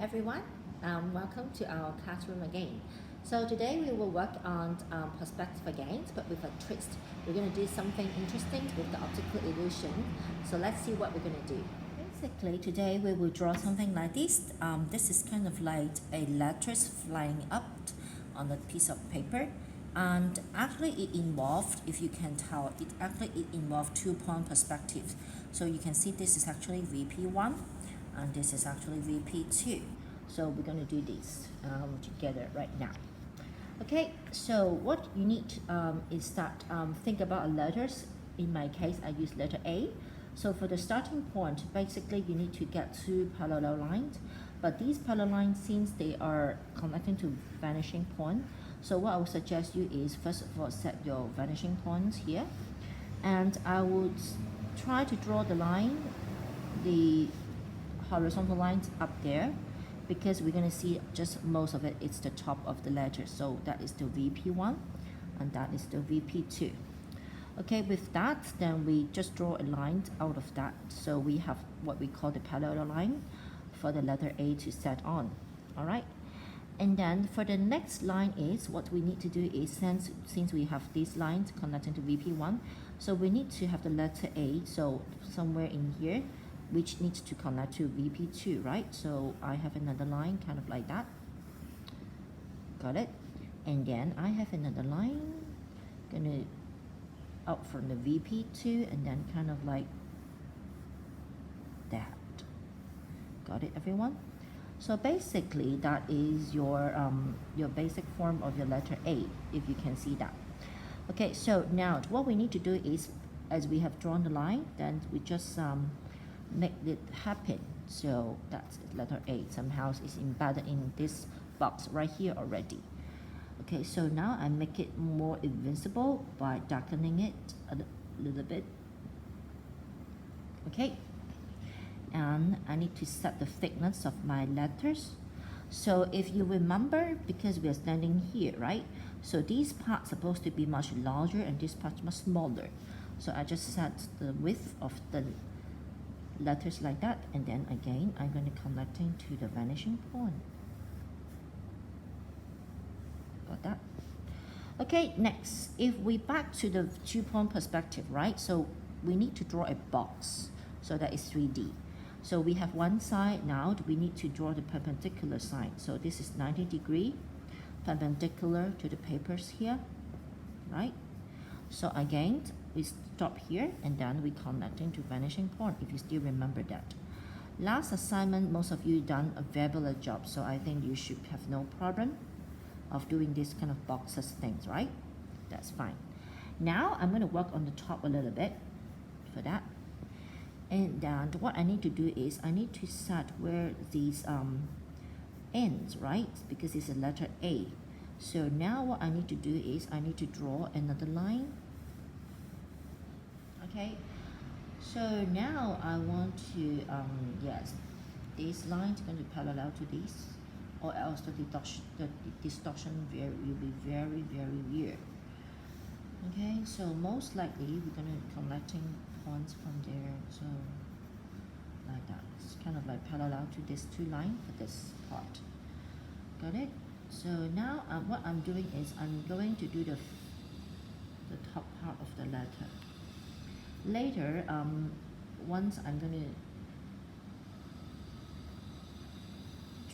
Everyone, welcome to our classroom again. So today we will work on perspective again, but with a twist. We're going to do something interesting with the optical illusion. So let's see what we're going to do. Basically, today we will draw something like this. This is kind of like a letters flying up on a piece of paper. And actually it involved, if you can tell, it involved 2-point perspective. So you can see this is actually VP1 and this is actually VP2. So we're going to do this together right now. Okay, so what you need is that think about letters. In my case, I use letter A. So for the starting point, basically you need to get 2 parallel lines. But these parallel lines, since they are connecting to vanishing point, so what I would suggest you is, first of all, set your vanishing points here. And I would try to draw the line, the horizontal lines up there, because we're going to see just most of it, it's the top of the letter. So that is the VP1 and that is the VP2. Okay, with that, then we just draw a line out of that. So we have what we call the parallel line for the letter A to set on. All right. And then for the next line is, what we need to do is, since we have these lines connecting to VP1, so we need to have the letter A, so somewhere in here, which needs to connect to VP2, right? So I have another line kind of like that. Got it? And then I have another line, gonna out from the VP2 and then kind of like that. Got it, everyone? So basically that is your basic form of your letter A, if you can see that. Okay, so now what we need to do is, as we have drawn the line, then we just make it happen. So that's letter A, somehow is embedded in this box right here already. Okay, so now I make it more invisible by darkening it a little bit. Okay, and I need to set the thickness of my letters. So if you remember, because we are standing here, right? So these parts supposed to be much larger and this part much smaller. So I just set the width of the letters like that, and then again I'm going to connect into the vanishing point. Got that? Okay, next, if we back to the 2-point perspective, right? So we need to draw a box. So that is 3D. So we have one side now, we need to draw the perpendicular side. So this is 90-degree perpendicular to the papers here, right? So again, we stop here and then we connect into vanishing point, if you still remember that. Last assignment, most of you done a fabulous job, so I think you should have no problem of doing this kind of boxes things, right? That's fine. Now I'm going to work on the top a little bit for that. And then what I need to do is I need to set where these ends, right? Because it's a letter A. So now what I need to do is I need to draw another line. Okay, so now I want to, yes, this line is going to parallel to this, or else the distortion will be very, very weird. Okay, so most likely we're going to be connecting points from there, so like that. It's kind of like parallel to this 2 lines for this part. Got it? So now what I'm doing is I'm going to do the top part of the letter. Later, once I'm going to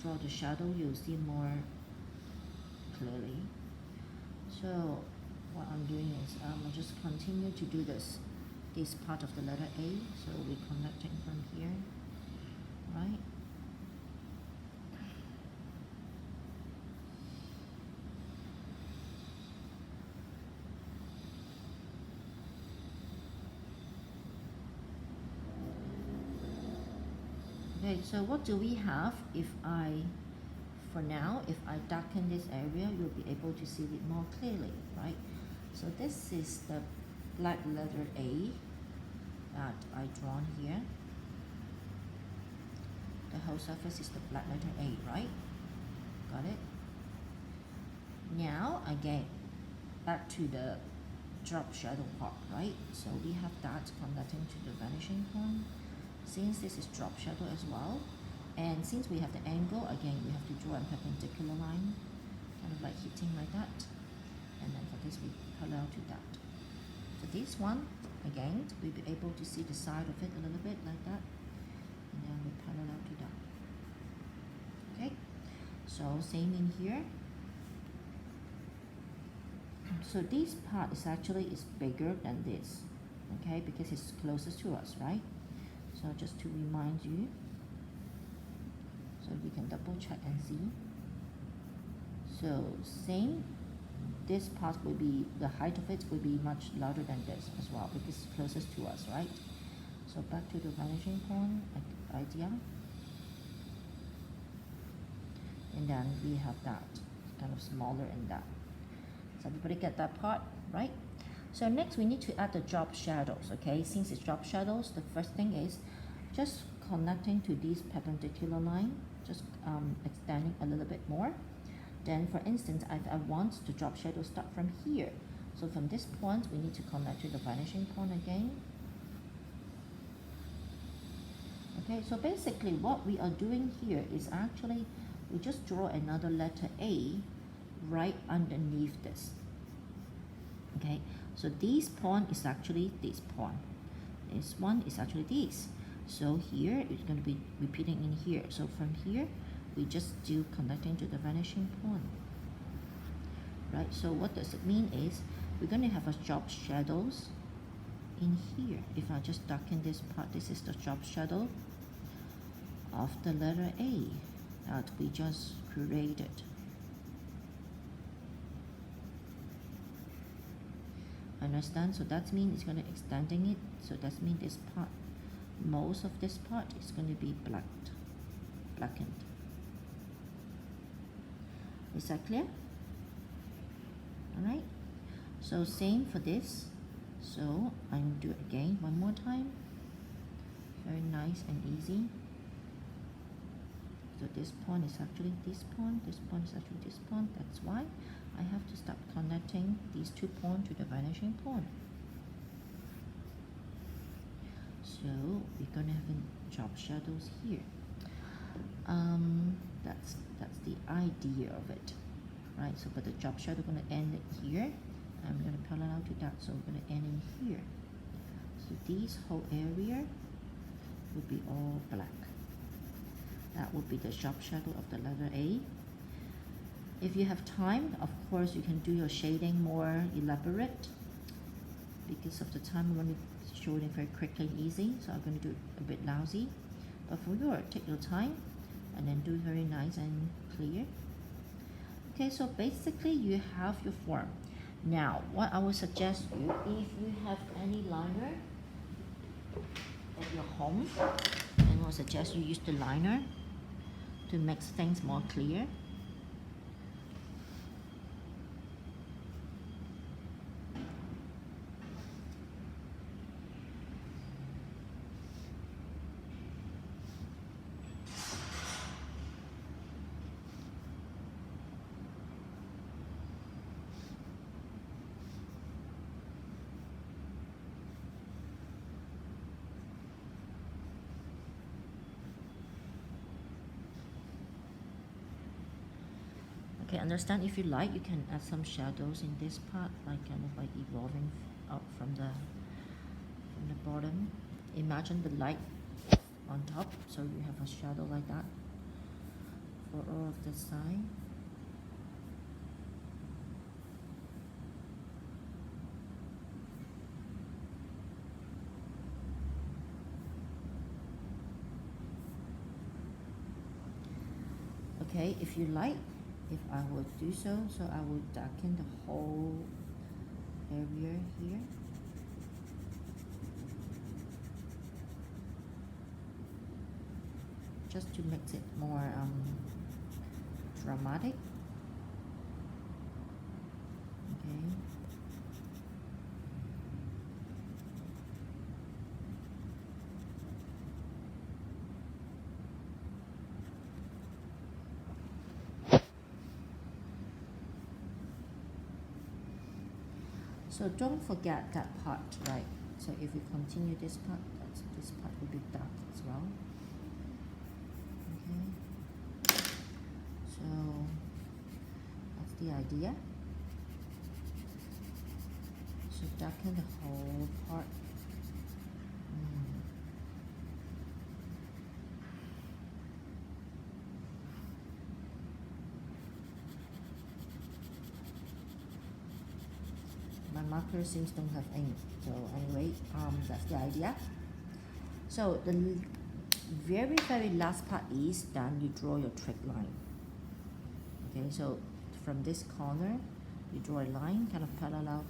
draw the shadow, you'll see more clearly. So what I'm doing is I'll just continue to do this part of the letter A. So we're connecting from here, right? Okay, so what do we have if for now, if I darken this area, you'll be able to see it more clearly, right? So this is the black letter A that I drawn here. The whole surface is the black letter A, right? Got it? Now, again, back to the drop shadow part, right? So we have that connecting to the vanishing point. Since this is drop shadow as well, And since we have the angle, again, we have to draw a perpendicular line, kind of like hitting like that. And then for this, we parallel to that. So this one, again, we'll be able to see the side of it a little bit like that. And then we parallel to that. Okay, so same in here. So this part is actually bigger than this, okay, because it's closest to us, right? So just to remind you, so we can double check and see. So same, this part will be, the height of it will be much larger than this as well because it's closest to us, right? So back to the vanishing point idea. And then we have that, kind of smaller in that. So everybody get that part, right? So next we need to add the drop shadows, okay? Since it's drop shadows, the first thing is just connecting to this perpendicular line, just extending a little bit more. Then for instance, I want the drop shadow start from here. So from this point, we need to connect to the vanishing point again. Okay, so basically what we are doing here is actually, we just draw another letter A right underneath this. Okay, so this point is actually this point. This one is actually this. So here it's going to be repeating in here. So from here, we just do connecting to the vanishing point. Right, so what does it mean is, we're going to have a drop shadows in here. If I just darken this part, this is the drop shadow of the letter A that we just created. Understand? So that means it's going to extending it. So that means this part, most of this part is going to be blackened. Is that clear? Alright. So same for this. So I'm do it again one more time. Very nice and easy. So this point is actually this point. This point is actually this point. That's why I have to start connecting these 2 points to the vanishing point. So we're gonna have drop shadows here. That's the idea of it, right? So but the drop shadow gonna end here. I'm gonna parallel to that, so we're gonna end in here. So this whole area will be all black. That would be the drop shadow of the letter A. If you have time, of course, you can do your shading more elaborate. Because of the time, I'm going to show it very quickly and easy, so I'm going to do it a bit lousy. But for you, take your time and then do it very nice and clear. Okay, so basically you have your form. Now, what I would suggest you, if you have any liner at your home, and I would suggest you use the liner to make things more clear. Okay, understand, if you like, you can add some shadows in this part, like kind of like evolving out from the bottom. Imagine the light on top, so you have a shadow like that for all of the side. Okay, if you like, if I would do so, I would darken the whole area here. Just to make it more dramatic. Okay. So don't forget that part, right? So if we continue this part, this part will be dark as well. Okay. the idea. So darken the whole part. My marker seems don't have ink, so anyway, that's the idea. So the very last part is done. You draw your trig line. Okay, so from this corner you draw a line kind of parallel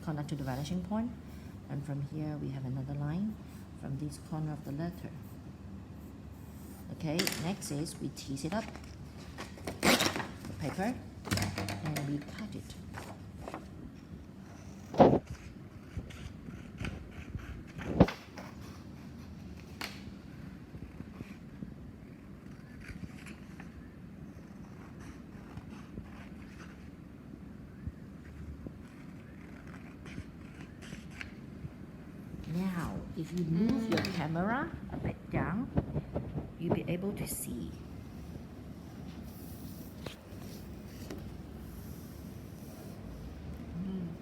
connect to the vanishing point, and from here we have another line from this corner of the letter. Okay, next is we tease it up the paper and we cut it. Now, if you move your camera a bit down, you'll be able to see.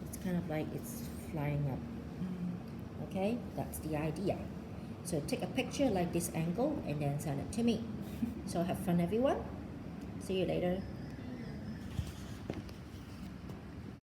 It's kind of like it's flying up. Okay, that's the idea. So take a picture like this angle and then send it to me. So have fun everyone. See you later.